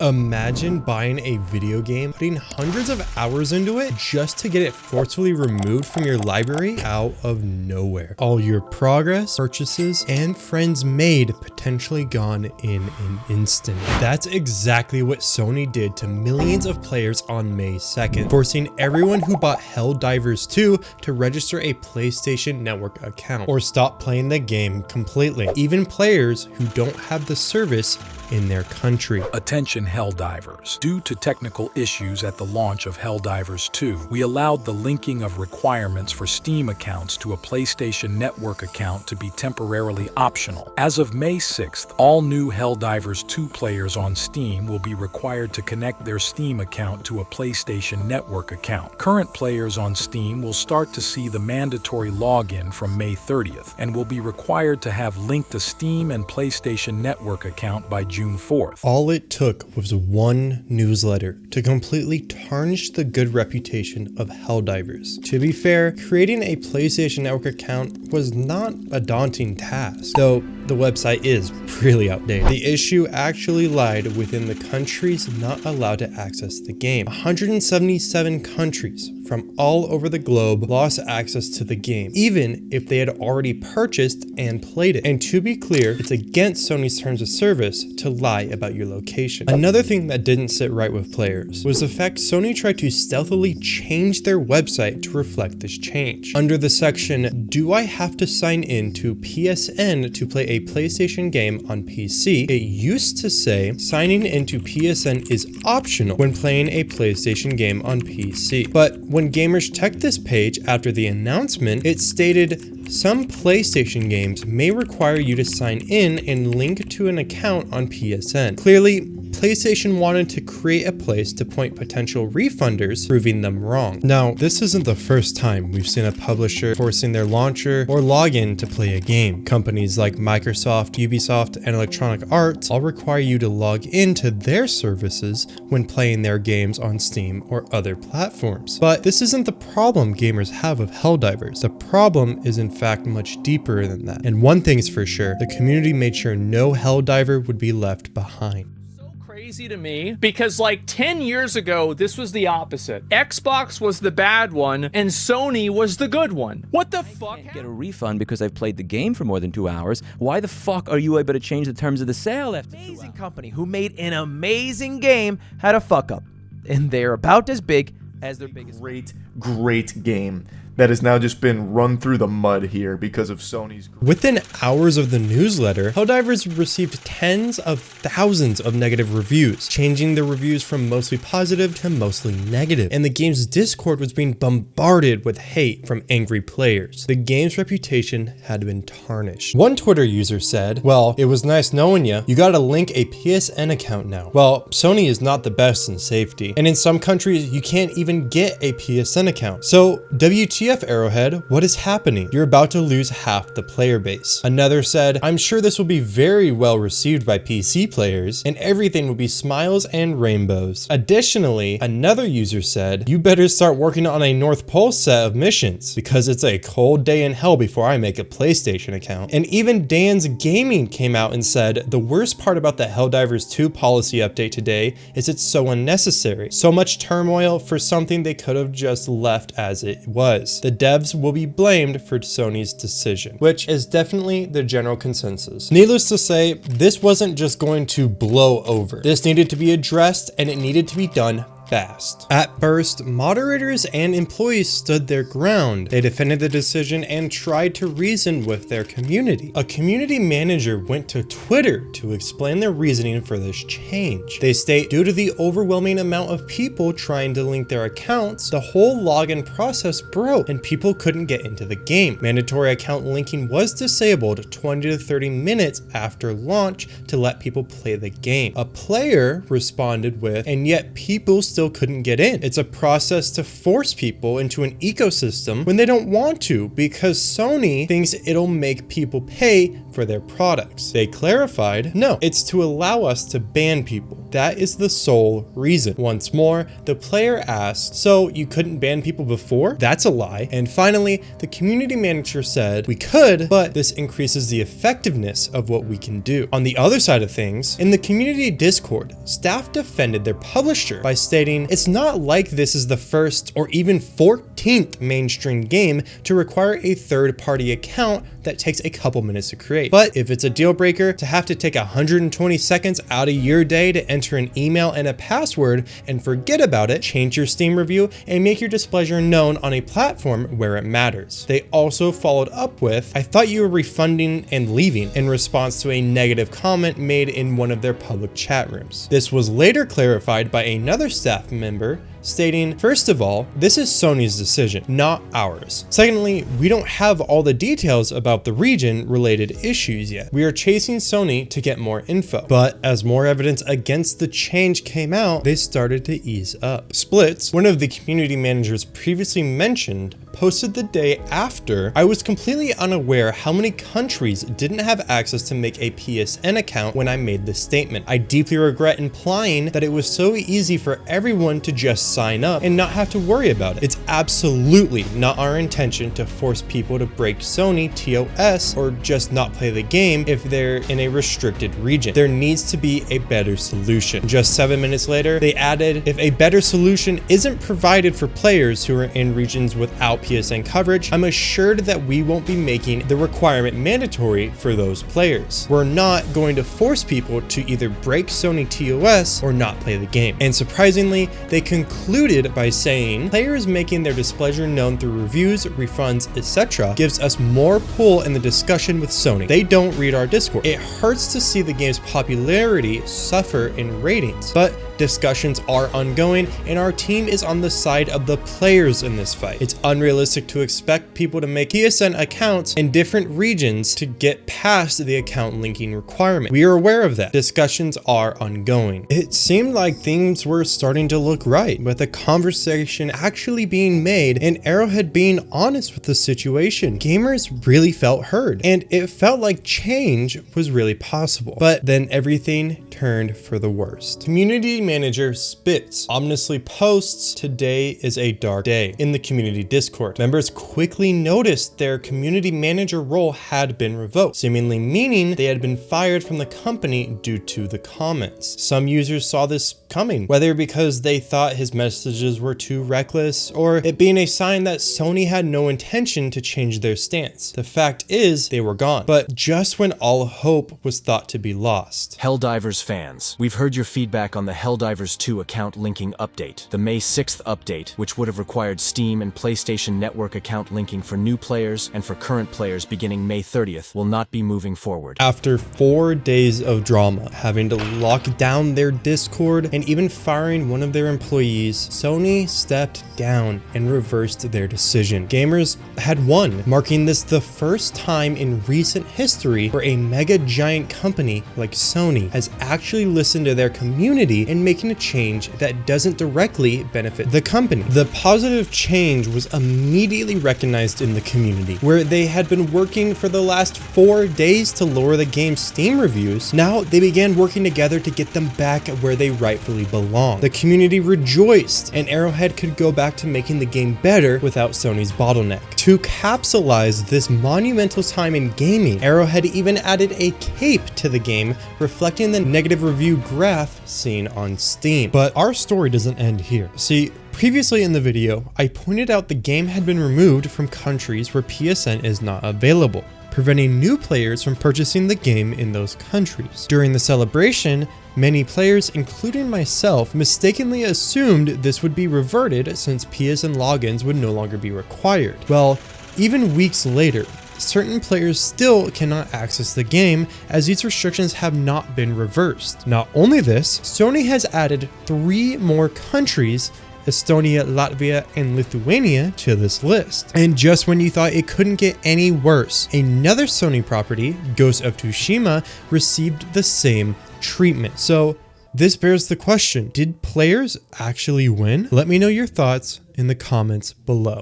Imagine buying a video game, putting hundreds of hours into it just to get it forcefully removed from your library out of nowhere. All your progress, purchases, and friends made potentially gone in an instant. That's exactly what Sony did to millions of players on May 2nd, forcing everyone who bought Helldivers 2 to register a PlayStation Network account or stop playing the game completely, even players who don't have the service in their country. Attention Helldivers. Due to technical issues at the launch of Helldivers 2, we allowed the linking of requirements for Steam accounts to a PlayStation Network account to be temporarily optional. As of May 6th, all new Helldivers 2 players on Steam will be required to connect their Steam account to a PlayStation Network account. Current players on Steam will start to see the mandatory login from May 30th and will be required to have linked a Steam and PlayStation Network account by June 4th. All it took was one newsletter to completely tarnish the good reputation of Helldivers. To be fair, creating a PlayStation Network account was not a daunting task, though the website is really outdated. The issue actually lied within the countries not allowed to access the game. 177 countries from all over the globe lost access to the game, even if they had already purchased and played it. And to be clear, it's against Sony's terms of service to lie about your location. Another thing that didn't sit right with players was the fact Sony tried to stealthily change their website to reflect this change. Under the section, "Do I have to sign in to PSN to play a PlayStation game on PC?" it used to say signing into PSN is optional when playing a PlayStation game on PC. But when gamers checked this page after the announcement, it stated some PlayStation games may require you to sign in and link to an account on PSN. Clearly, PlayStation wanted to create a place to point potential refunders, proving them wrong. Now, this isn't the first time we've seen a publisher forcing their launcher or login to play a game. Companies like Microsoft, Ubisoft, and Electronic Arts all require you to log into their services when playing their games on Steam or other platforms. But this isn't the problem gamers have of Helldivers. The problem is in fact much deeper than that. And one thing's for sure, the community made sure no Helldiver would be left behind. Crazy to me because like 10 years ago this was the opposite. Xbox was the bad one and Sony was the good one. What the fuck? I can't get a refund because I've played the game for more than 2 hours. Why the fuck are you able to change the terms of the sale after 2 hours? Amazing company who made an amazing game had a fuck up, and they're about as big as their biggest. Great game that has now just been run through the mud here because of Sony's. Within hours of the newsletter, Helldivers received tens of thousands of negative reviews, changing the reviews from mostly positive to mostly negative. And the game's Discord was being bombarded with hate from angry players. The game's reputation had been tarnished. One Twitter user said, "Well, it was nice knowing you. You gotta link a PSN account now." Well, Sony is not the best in safety. And in some countries, you can't even get a PSN account. So WTF Arrowhead, what is happening? You're about to lose half the player base. Another said, "I'm sure this will be very well received by PC players and everything will be smiles and rainbows." Additionally, another user said, "You better start working on a North Pole set of missions because it's a cold day in hell before I make a PlayStation account." And even Dan's Gaming came out and said, "The worst part about the Helldivers 2 policy update today is it's so unnecessary. So much turmoil for something they could have just left as it was. The devs will be blamed for Sony's decision," which is definitely the general consensus. Needless to say, this wasn't just going to blow over. This needed to be addressed and it needed to be done fast. At first, moderators and employees stood their ground. They defended the decision and tried to reason with their community. A community manager went to Twitter to explain their reasoning for this change. They state, "Due to the overwhelming amount of people trying to link their accounts, the whole login process broke and people couldn't get into the game. Mandatory account linking was disabled 20 to 30 minutes after launch to let people play the game." A player responded with, "And yet people still couldn't get in. It's a process to force people into an ecosystem when they don't want to because Sony thinks it'll make people pay for their products." They clarified, "No, it's to allow us to ban people. that is the sole reason. Once more, the player asked, so you couldn't ban people before? That's a lie. And finally, the community manager said, we could, but this increases the effectiveness of what we can do. On the other side of things, in the community Discord, staff defended their publisher by stating, it's not like this is the first or even 14th mainstream game to require a third-party account that takes a couple minutes to create. But if it's a deal breaker to have to take 120 seconds out of your day to enter an email and a password and forget about it, change your Steam review and make your displeasure known on a platform where it matters. They also followed up with, I thought you were refunding and leaving, in response to a negative comment made in one of their public chat rooms. This was later clarified by another staff member, stating, first of all, this is Sony's decision, not ours. Secondly, we don't have all the details about the region-related issues yet. We are chasing Sony to get more info. But as more evidence against the change came out, they started to ease up. Splits, one of the community managers previously mentioned, posted the day after, I was completely unaware how many countries didn't have access to make a PSN account when I made this statement. I deeply regret implying that it was so easy for everyone to just sign up and not have to worry about it. It's absolutely not our intention to force people to break Sony TOS or just not play the game if they're in a restricted region. There needs to be a better solution. Just 7 minutes later, they added, if a better solution isn't provided for players who are in regions without PSN coverage, I'm assured that we won't be making the requirement mandatory for those players. We're not going to force people to either break Sony TOS or not play the game. And surprisingly, they concluded by saying, players making their displeasure known through reviews, refunds, etc. gives us more pull in the discussion with Sony. They don't read our Discord. It hurts to see the game's popularity suffer in ratings, but discussions are ongoing and our team is on the side of the players in this fight. It's unrealistic to expect people to make PSN accounts in different regions to get past the account linking requirement. We are aware of that. Discussions are ongoing. It seemed like things were starting to look right, with a conversation actually being made and Arrowhead being honest with the situation. Gamers really felt heard and it felt like change was really possible. But then everything turned for the worst. Community manager Spitz ominously posts, today is a dark day, in the community Discord. Members quickly noticed their community manager role had been revoked, seemingly meaning they had been fired from the company due to the comments. Some users saw this coming, whether because they thought his messages were too reckless or it being a sign that Sony had no intention to change their stance. The fact is, they were gone, but just when all hope was thought to be lost. Helldivers fans, we've heard your feedback on the Helldivers 2 account linking update. The May 6th update, which would have required Steam and PlayStation Network account linking for new players and for current players beginning May 30th, will not be moving forward. After 4 days of drama, having to lock down their Discord and even firing one of their employees, Sony stepped down and reversed their decision. Gamers had won, marking this the first time in recent history where a mega giant company like Sony has actually listened to their community and making a change that doesn't directly benefit the company. The positive change was immediately recognized in the community, where they had been working for the last 4 days to lower the game's Steam reviews. Now they began working together to get them back where they rightfully belong. The community rejoiced, and Arrowhead could go back to making the game better without Sony's bottleneck. To capitalize this monumental time in gaming, Arrowhead even added a cape to the game, reflecting the negative review graph seen on Steam. But our story doesn't end here. See, previously in the video, I pointed out the game had been removed from countries where PSN is not available, preventing new players from purchasing the game in those countries. During the celebration, many players, including myself, mistakenly assumed this would be reverted since PSN logins would no longer be required. Well, even weeks later, certain players still cannot access the game as these restrictions have not been reversed. Not only this, Sony has added 3 more countries, Estonia, Latvia, and Lithuania, to this list. And just when you thought it couldn't get any worse, another Sony property, Ghost of Tsushima, received the same treatment. So this bears the question, did players actually win? Let me know your thoughts in the comments below.